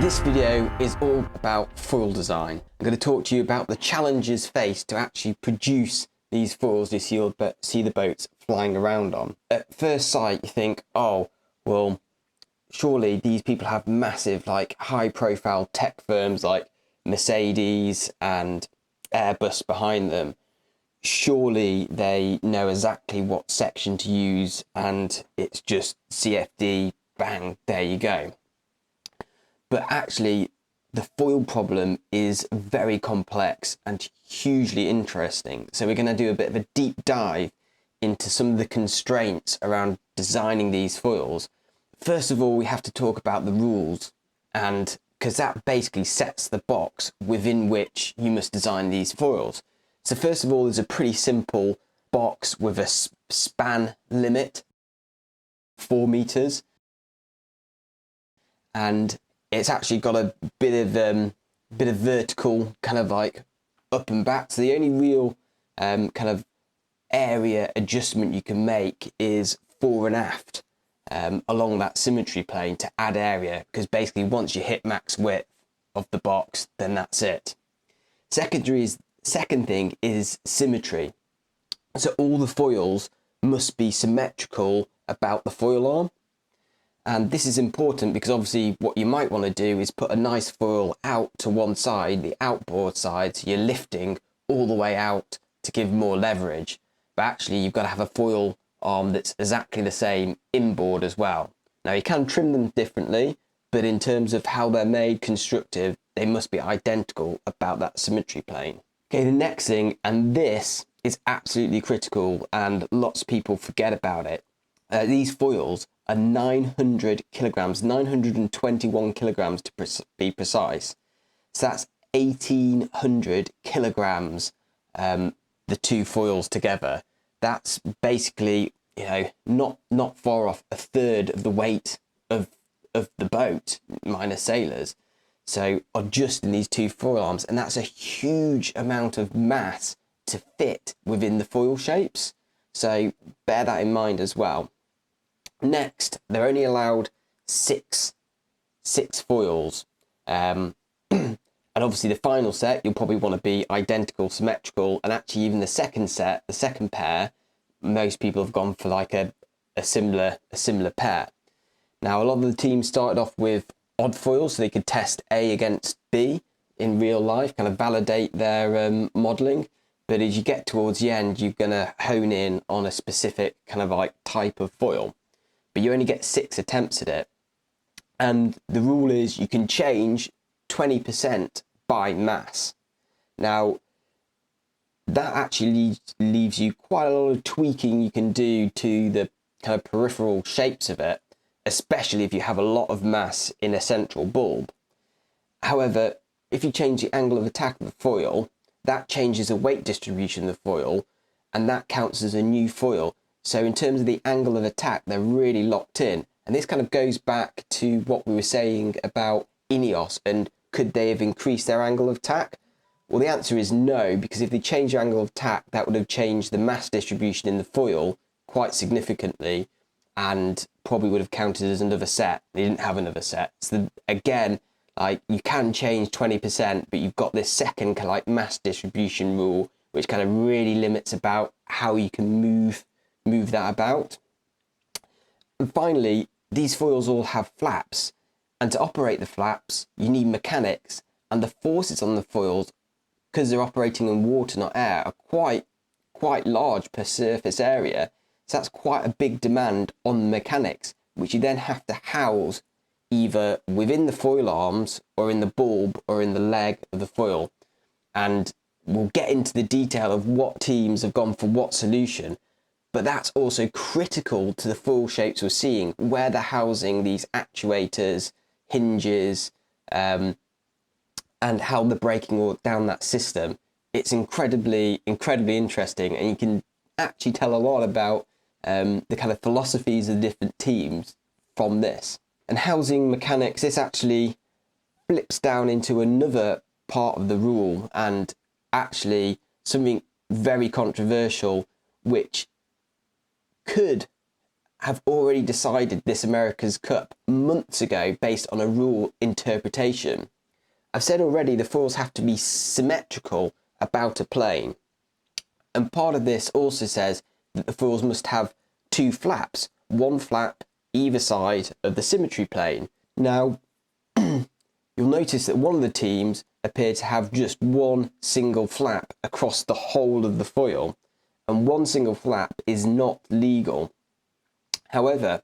This video is all about foil design. I'm going to talk to you about the challenges faced to actually produce these foils you see the boats flying around on. At first sight you think, oh well, surely these people have massive, like, high profile tech firms like Mercedes and Airbus behind them. Surely they know exactly what section to use and it's just CFD, bang, there you go. But actually, the foil problem is very complex and hugely interesting. So we're going to do a bit of a deep dive into some of the constraints around designing these foils. First of all, we have to talk about the rules, and because that basically sets the box within which you must design these foils. So first of all, there's a pretty simple box with a span limit, 4 meters, and it's actually got a bit of vertical, kind of like up and back. So the only real kind of area adjustment you can make is fore and aft along that symmetry plane to add area, because basically once you hit max width of the box, then that's it. Second thing is symmetry. So all the foils must be symmetrical about the foil arm. And this is important because obviously what you might want to do is put a nice foil out to one side, the outboard side, so you're lifting all the way out to give more leverage. But actually you've got to have a foil arm that's exactly the same inboard as well. Now you can trim them differently, but in terms of how they're made, constructive, they must be identical about that symmetry plane. Okay, the next thing, and this is absolutely critical and lots of people forget about it, these foils are 900 kilograms, 921 kilograms to be precise. So that's 1800 kilograms, the two foils together. That's basically, you know, not far off a third of the weight of the boat, minus sailors. So adjusting these two foil arms, and that's a huge amount of mass to fit within the foil shapes. So bear that in mind as well. Next, they're only allowed six foils, and obviously the final set you'll probably want to be identical, symmetrical, and actually even the second set, the second pair, most people have gone for like a similar pair. Now a lot of the teams started off with odd foils so they could test A against B in real life, kind of validate their modelling. But as you get towards the end, you're going to hone in on a specific kind of like type of foil. But you only get 6 attempts at it. And the rule is you can change 20% by mass. Now, that actually leaves you quite a lot of tweaking you can do to the kind of peripheral shapes of it, especially if you have a lot of mass in a central bulb. However, if you change the angle of attack of the foil, that changes the weight distribution of the foil, and that counts as a new foil. So in terms of the angle of attack, they're really locked in. And this kind of goes back to what we were saying about INEOS, and could they have increased their angle of attack? Well, the answer is no, because if they changed their angle of attack, that would have changed the mass distribution in the foil quite significantly, and probably would have counted as another set. They didn't have another set. So again, like, you can change 20%, but you've got this second kind of like mass distribution rule, which kind of really limits about how you can move that about. And finally, these foils all have flaps, and to operate the flaps you need mechanics, and the forces on the foils, because they're operating in water not air, are quite large per surface area. So that's quite a big demand on the mechanics, which you then have to house either within the foil arms or in the bulb or in the leg of the foil. And we'll get into the detail of what teams have gone for what solution, but that's also critical to the foil shapes we're seeing, where they're housing these actuators, hinges, and how they're breaking down that system. It's incredibly interesting, and you can actually tell a lot about the kind of philosophies of different teams from this. And housing mechanics, this actually flips down into another part of the rule, and actually something very controversial, which could have already decided this America's Cup months ago based on a rule interpretation. I've said already the foils have to be symmetrical about a plane. And part of this also says that the foils must have 2 flaps, 1 flap either side of the symmetry plane. Now, you'll notice that one of the teams appear to have just 1 single flap across the whole of the foil, and 1 single flap is not legal. However,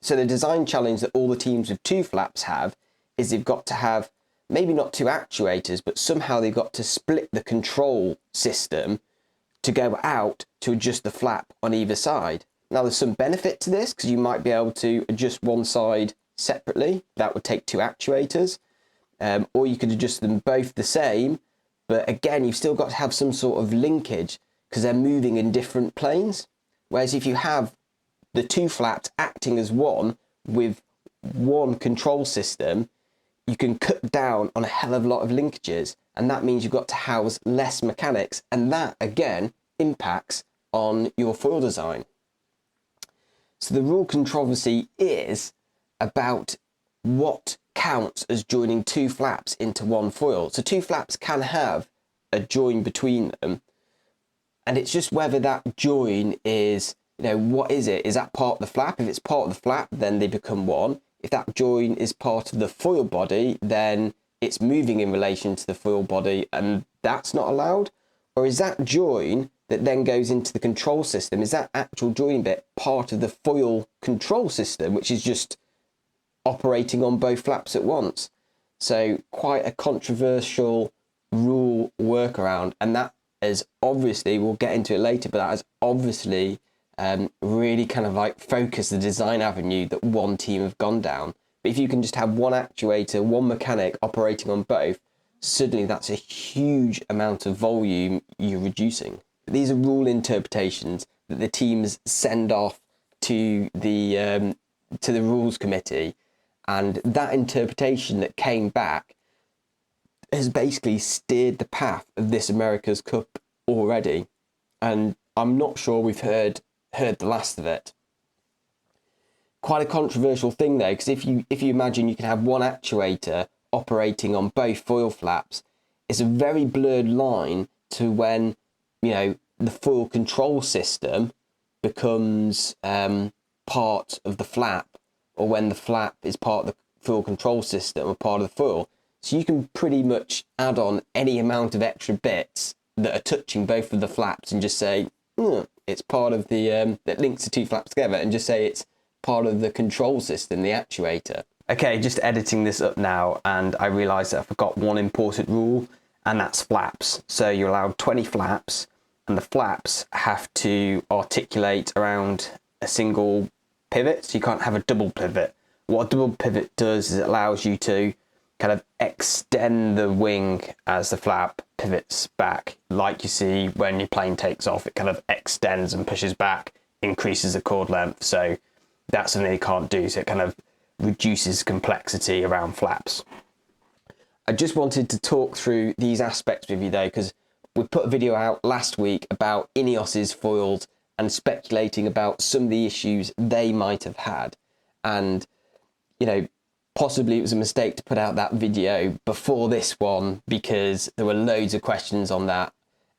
so the design challenge that all the teams with 2 flaps have is they've got to have maybe not 2 actuators, but somehow they've got to split the control system to go out to adjust the flap on either side. Now there's some benefit to this because you might be able to adjust one side separately. That would take 2 actuators, or you could adjust them both the same, but again you've still got to have some sort of linkage because they're moving in different planes. Whereas if you have the 2 flaps acting as one with 1 control system, you can cut down on a hell of a lot of linkages, and that means you've got to house less mechanics, and that again impacts on your foil design. So the rule controversy is about what counts as joining 2 flaps into 1 foil. So 2 flaps can have a join between them, and it's just whether that join is, what is it? Is that part of the flap? If it's part of the flap, then they become 1. If that join is part of the foil body, then it's moving in relation to the foil body, and that's not allowed. Or is that join that then goes into the control system, is that actual join bit part of the foil control system, which is just operating on both flaps at once? So quite a controversial rule workaround, and that is obviously, we'll get into it later, but that has obviously really kind of like focus the design avenue that one team have gone down. But if you can just have 1 actuator, 1 mechanic operating on both, suddenly that's a huge amount of volume you're reducing. These are rule interpretations that the teams send off to the rules committee, and that interpretation that came back has basically steered the path of this America's Cup already, and I'm not sure we've heard the last of it. Quite a controversial thing though, because if you imagine you can have 1 actuator operating on both foil flaps, it's a very blurred line to when the foil control system becomes part of the flap, or when the flap is part of the foil control system or part of the foil. So you can pretty much add on any amount of extra bits that are touching both of the flaps and just say it's part of the that links the 2 flaps together, and just say it's part of the control system, the actuator. Okay, just editing this up now, and I realised that I forgot one important rule, and that's flaps. So you're allowed 20 flaps, and the flaps have to articulate around a single pivot, so you can't have a double pivot. What a double pivot does is it allows you to kind of extend the wing as the flap pivots back, like you see when your plane takes off. It kind of extends and pushes back, increases the chord length. So that's something you can't do, so it kind of reduces complexity around flaps. I just wanted to talk through these aspects with you though, because we put a video out last week about INEOS's foils and speculating about some of the issues they might have had, and possibly it was a mistake to put out that video before this one because there were loads of questions on that.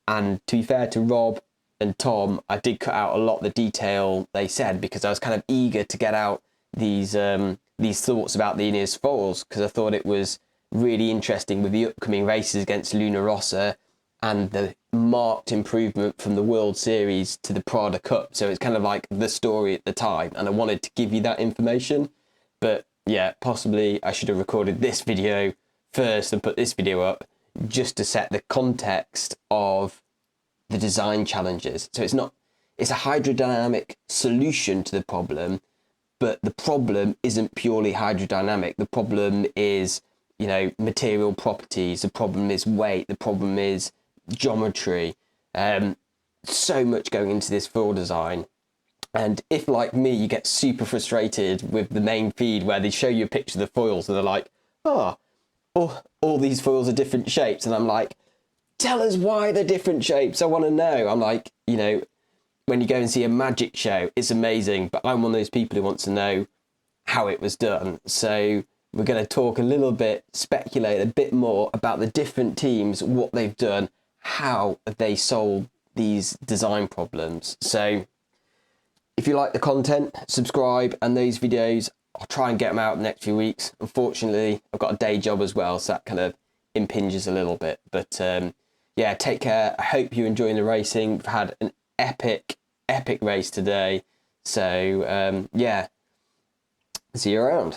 And to be fair to Rob and Tom, I did cut out a lot of the detail they said because I was kind of eager to get out these thoughts about the INEOS foils, because I thought it was really interesting with the upcoming races against Rossa and the marked improvement from the World Series to the Prada Cup. So it's kind of like the story at the time, and I wanted to give you that information. But yeah, possibly I should have recorded this video first and put this video up just to set the context of the design challenges. So it's a hydrodynamic solution to the problem, but the problem isn't purely hydrodynamic. The problem is, material properties. The problem is weight. The problem is geometry. So much going into this foil design. And if, like me, you get super frustrated with the main feed where they show you a picture of the foils and they're like, all these foils are different shapes. And I'm like, tell us why they're different shapes. I want to know. I'm like, when you go and see a magic show, it's amazing, but I'm one of those people who wants to know how it was done. So we're going to talk a little bit, speculate a bit more about the different teams, what they've done, how they solved these design problems. So if you like the content, subscribe, and those videos, I'll try and get them out in the next few weeks. Unfortunately, I've got a day job as well, so that kind of impinges a little bit. But yeah, take care. I hope you're enjoying the racing. We've had an epic race today. So yeah, see you around.